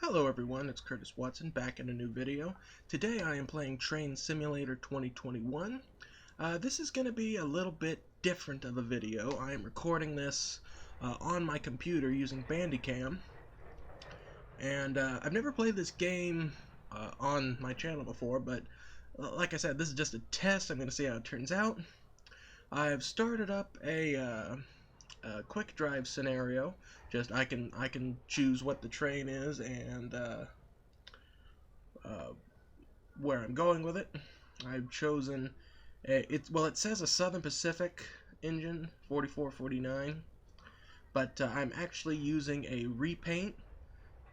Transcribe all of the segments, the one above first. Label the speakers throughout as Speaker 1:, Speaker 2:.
Speaker 1: Hello everyone, it's Curtis Watson back in a new video. Today I am playing Train Simulator 2021. This is going to be a little bit different of a video. I am recording this on my computer using Bandicam. And I've never played this game on my channel before, but like I said, this is just a test. I'm going to see how it turns out. I've started up a Quickdrive scenario. Just I can choose what the train is and where I'm going with it. I've chosen it says a Southern Pacific engine 4449, but I'm actually using a repaint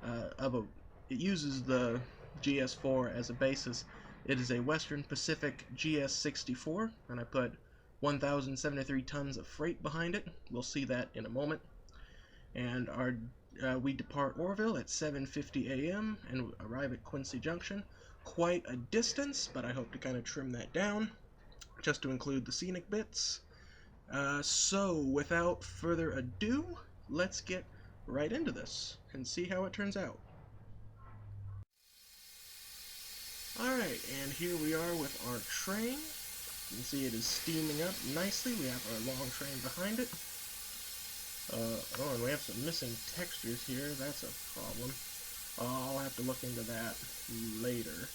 Speaker 1: it uses the GS4 as a basis. It is a Western Pacific GS64, and I put 1,073 tons of freight behind it. We'll see that in a moment. And we depart Orville at 7:50 a.m. and arrive at Quincy Junction. Quite a distance, but I hope to kind of trim that down just to include the scenic bits. So without further ado, let's get right into this and see how it turns out. Alright, and here we are with our train. You can see it is steaming up nicely. We have our long train behind it. Oh, and we have some missing textures here. That's a problem. I'll have to look into that later.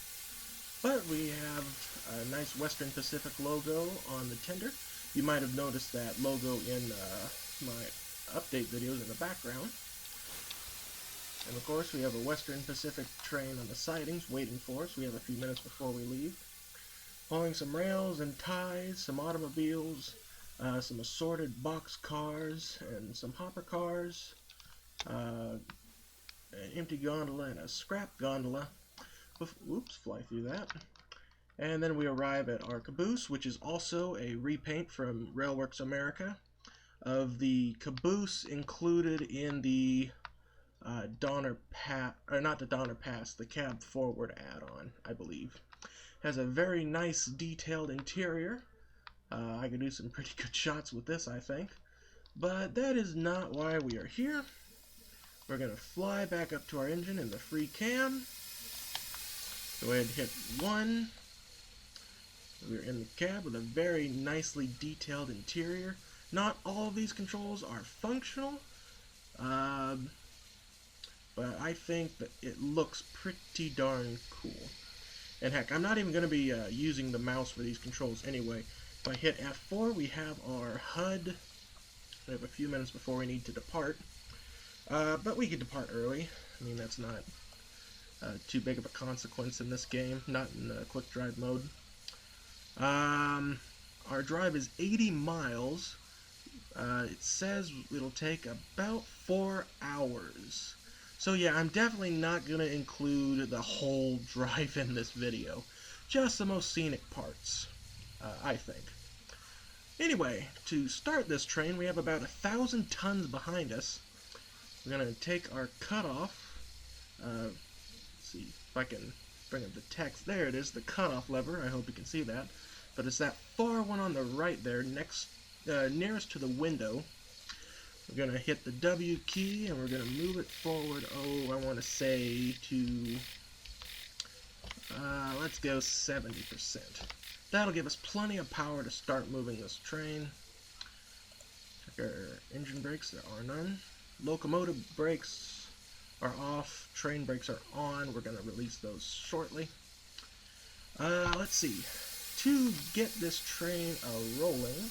Speaker 1: But we have a nice Western Pacific logo on the tender. You might have noticed that logo in my update videos in the background. And of course we have a Western Pacific train on the sidings waiting for us. We have a few minutes before we leave. Hauling some rails and ties, some automobiles, some assorted box cars and some hopper cars, an empty gondola and a scrap gondola. Oops, fly through that. And then we arrive at our caboose, which is also a repaint from Railworks America of the caboose included in the Donner Pass, or not the Donner Pass, the Cab Forward add-on, I believe. Has a very nice detailed interior. I could do some pretty good shots with this, I think. But that is not why we are here. We're going to fly back up to our engine in the free cam. Go ahead and hit 1. We're in the cab with a very nicely detailed interior. Not all of these controls are functional, but I think that it looks pretty darn cool. And heck, I'm not even going to be using the mouse for these controls anyway. If I hit F4, we have our HUD. We have a few minutes before we need to depart. But we can depart early. I mean, that's not too big of a consequence in this game, not in quick drive mode. Our drive is 80 miles. It says it'll take about 4 hours. So yeah, I'm definitely not going to include the whole drive in this video. Just the most scenic parts, I think. Anyway, to start this train, we have about 1,000 tons behind us. We're going to take our cutoff. Let's see if I can bring up the text. There it is, the cutoff lever. I hope you can see that. But it's that far one on the right there, nearest to the window. We're going to hit the W key and we're going to move it forward. Oh, I want to say to, let's go 70%. That'll give us plenty of power to start moving this train. Check our engine brakes, there are none. Locomotive brakes are off, train brakes are on. We're going to release those shortly. Let's see. To get this train rolling,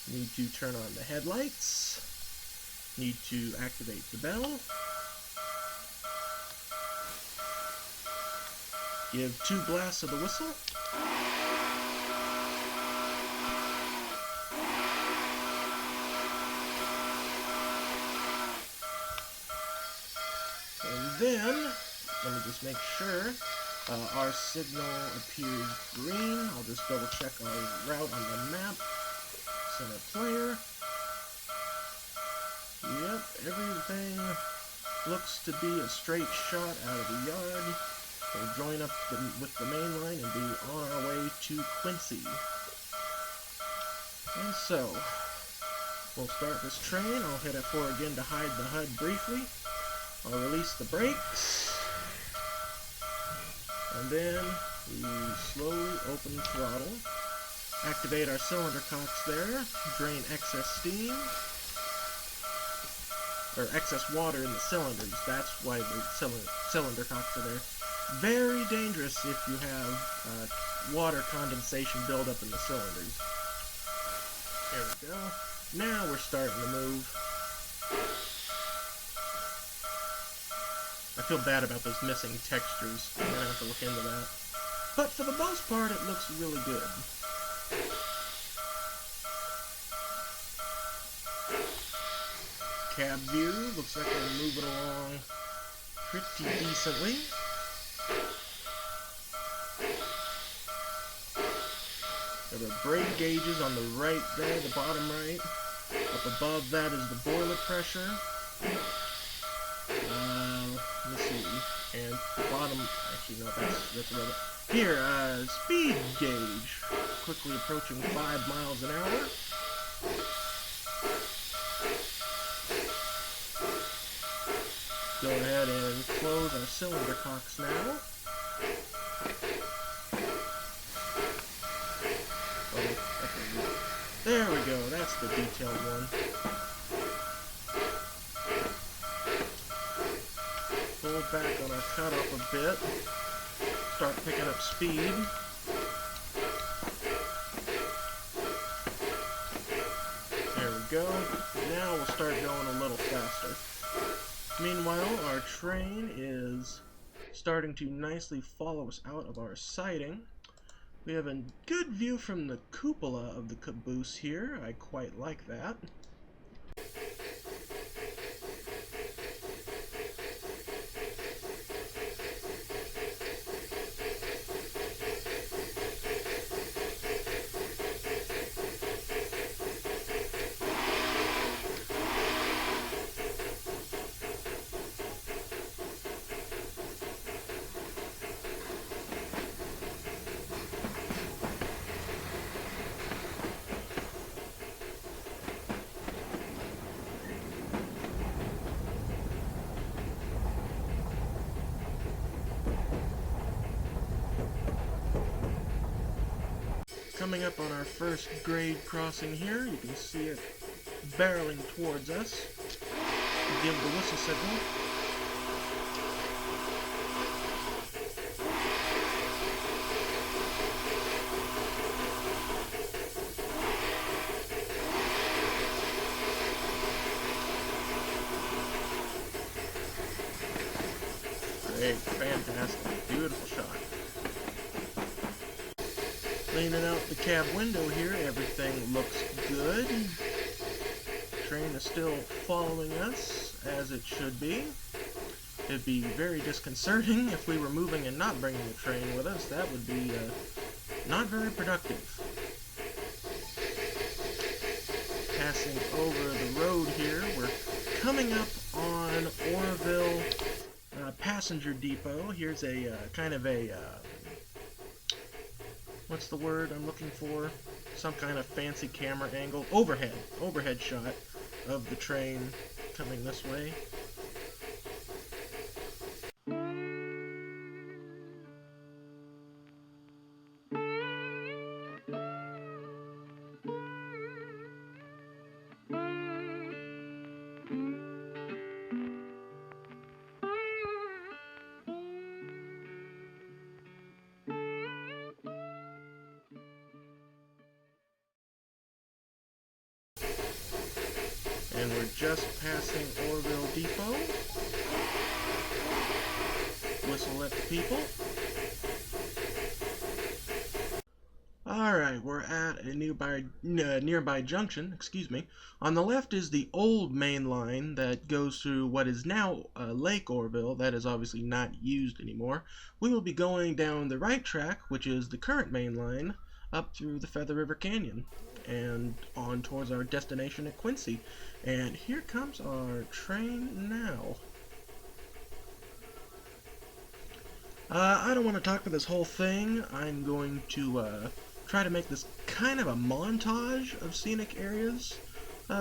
Speaker 1: we need to turn on the headlights. Need to activate the bell. Give 2 blasts of the whistle. And then, let me just make sure our signal appears green. I'll just double check our route on the map. Center player. Yep, everything looks to be a straight shot out of the yard. We'll join up with the main line and be on our way to Quincy. And so, we'll start this train. I'll hit F4 again to hide the HUD briefly. I'll release the brakes. And then we slowly open throttle, activate our cylinder cocks there, drain excess steam, or excess water in the cylinders. That's why the cylinder cocks are there. Very dangerous if you have water condensation buildup in the cylinders. There we go. Now we're starting to move. I feel bad about those missing textures. I'm gonna have to look into that. But for the most part, it looks really good. Cab view, looks like we're moving along pretty decently. There are brake gauges on the right there, the bottom right. Up above that is the boiler pressure. Let me see. And bottom, actually no, that's rubber. Here, speed gauge, quickly approaching 5 miles an hour. Go ahead and close our cylinder cocks now. There we go, that's the detailed one. Pull back on our cutoff a bit. Start picking up speed. There we go. Now we'll start going a little faster. Meanwhile, our train is starting to nicely follow us out of our siding. We have a good view from the cupola of the caboose here. I quite like that. Coming up on our first grade crossing here, you can see it barreling towards us. Give the whistle signal. Great, fantastic, beautiful shot. Cleaning out the cab window here, everything looks good. Train is still following us, as it should be. It'd be very disconcerting if we were moving and not bringing the train with us. That would be not very productive. Passing over the road here, we're coming up on Oroville Passenger Depot. Here's a kind of a what's the word I'm looking for? Some kind of fancy camera angle. Overhead shot of the train coming this way. And we're just passing Oroville Depot. Whistle at the people. Alright, we're at a nearby junction, excuse me. On the left is the old main line that goes through what is now Lake Oroville. That is obviously not used anymore. We will be going down the right track, which is the current main line, up through the Feather River Canyon and on towards our destination at Quincy. And here comes our train now. I don't want to talk for this whole thing. I'm going to try to make this kind of a montage of scenic areas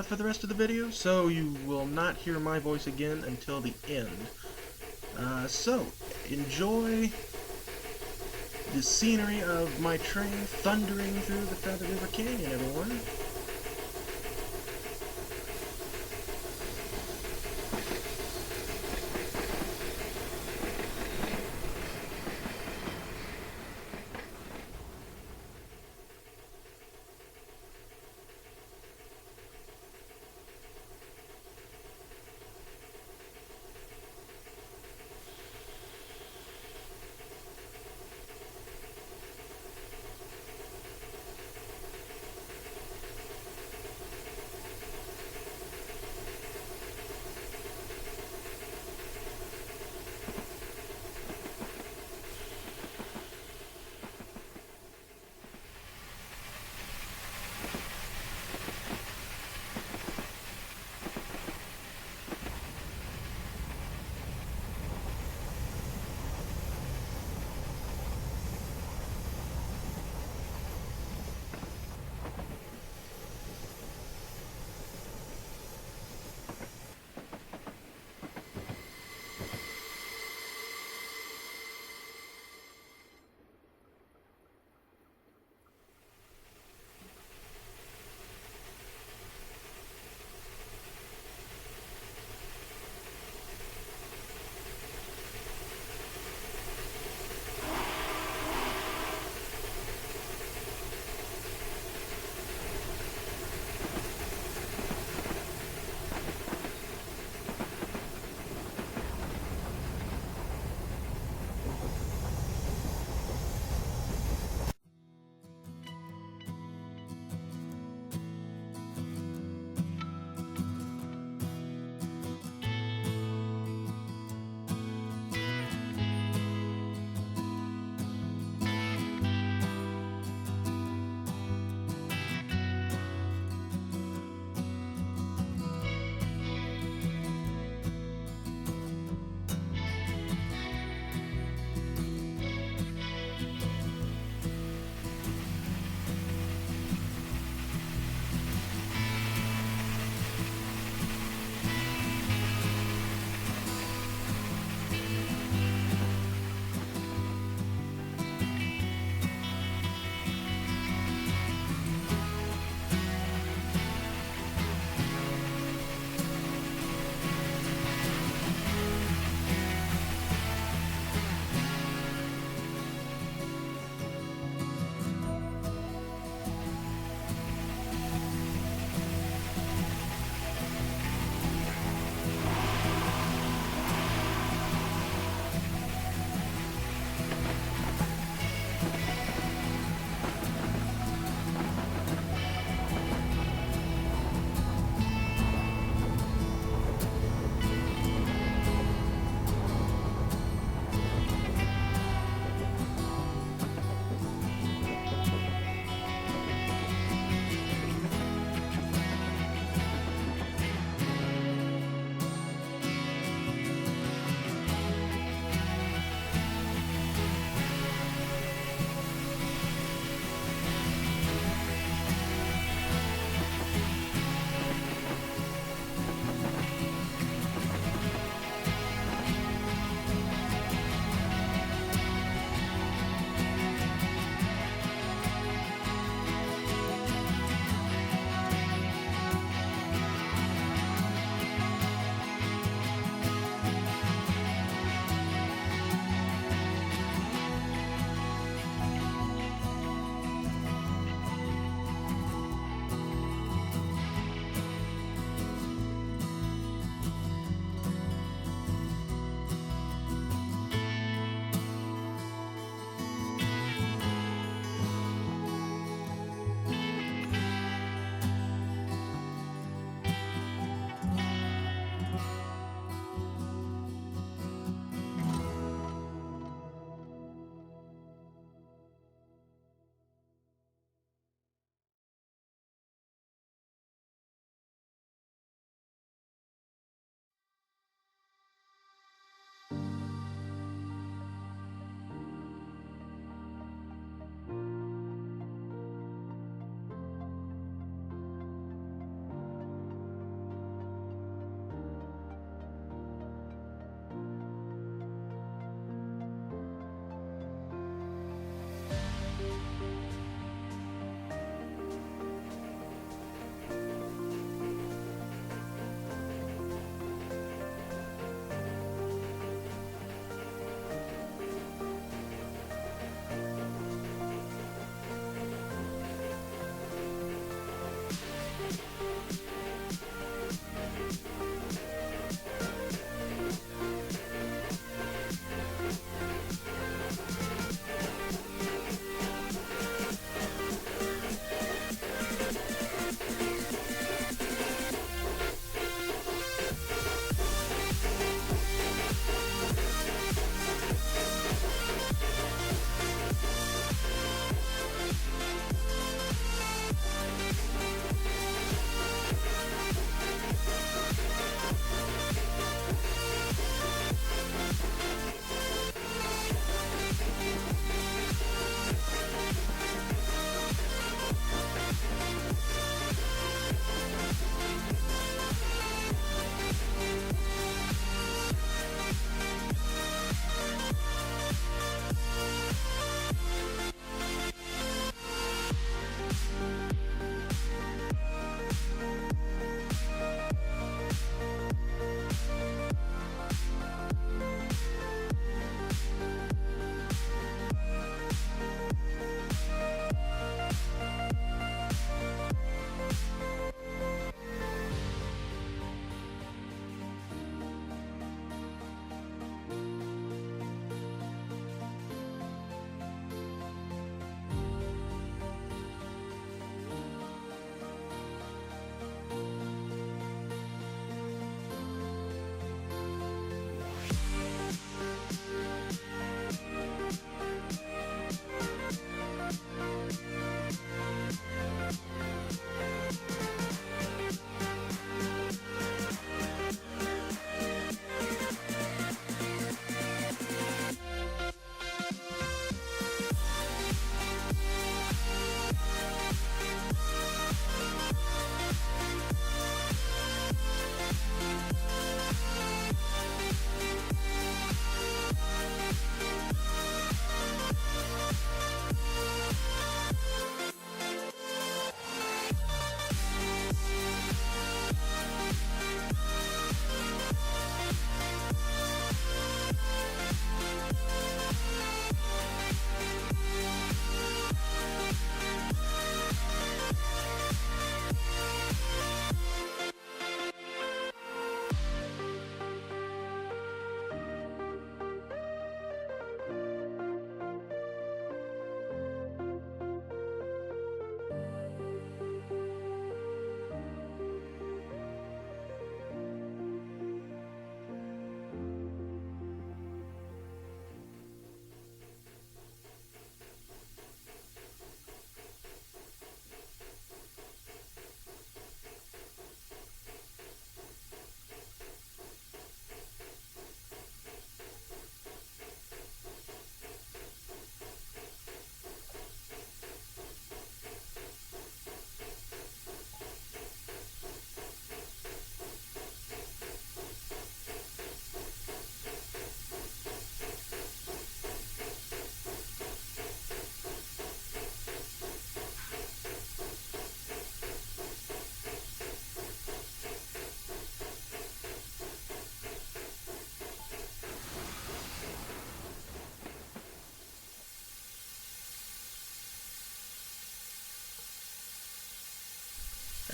Speaker 1: for the rest of the video, so you will not hear my voice again until the end. So, enjoy the scenery of my train thundering through the Feather River Canyon, everyone.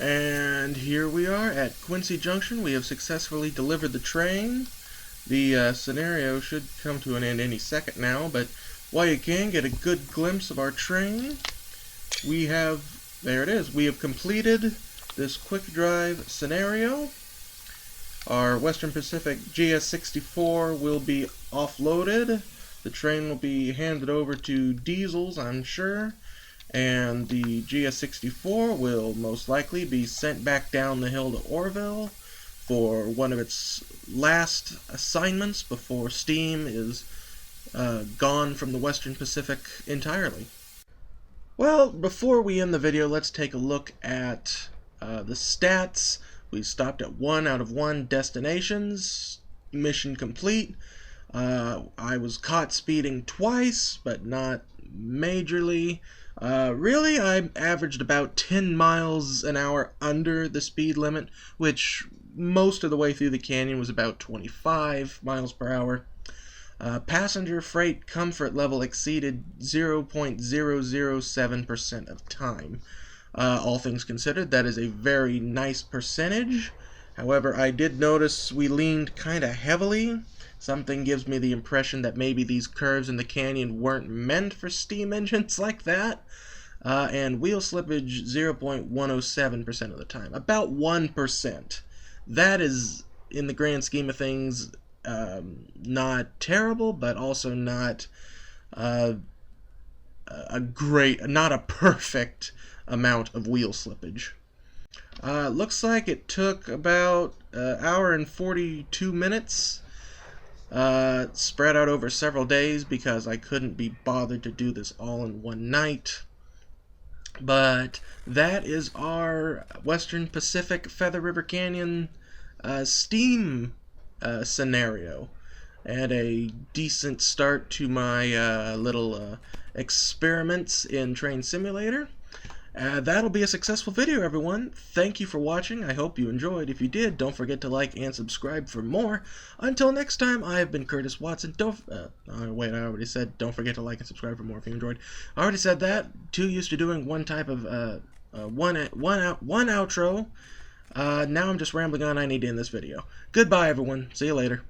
Speaker 1: And here we are at Quincy Junction. We have successfully delivered the train. The scenario should come to an end any second now, but while you can get a good glimpse of our train, we have, there it is, we have completed this Quickdrive scenario. Our Western Pacific GS-64 will be offloaded. The train will be handed over to Diesels, I'm sure. And the GS-64 will most likely be sent back down the hill to Orville for one of its last assignments before steam is gone from the Western Pacific entirely. Well, before we end the video, let's take a look at the stats. We stopped at 1 out of 1 destinations. Mission complete. I was caught speeding twice, but not majorly. Really, I averaged about 10 miles an hour under the speed limit, which most of the way through the canyon was about 25 miles per hour. Passenger freight comfort level exceeded 0.007% of time. All things considered, that is a very nice percentage. However, I did notice we leaned kind of heavily. Something gives me the impression that maybe these curves in the canyon weren't meant for steam engines like that. And wheel slippage 0.107% of the time. About 1%. That is, in the grand scheme of things, not terrible, but also not a perfect amount of wheel slippage. Looks like it took about an hour and 42 minutes. Spread out over several days because I couldn't be bothered to do this all in one night. But that is our Western Pacific Feather River Canyon steam scenario. And a decent start to my little experiments in Train Simulator. That'll be a successful video, everyone. Thank you for watching. I hope you enjoyed. If you did, don't forget to like and subscribe for more. Until next time, I have been Curtis Watson. Wait, I already said don't forget to like and subscribe for more if you enjoyed. I already said that. Too used to doing one type of one outro. Now I'm just rambling on. I need to end this video. Goodbye, everyone. See you later.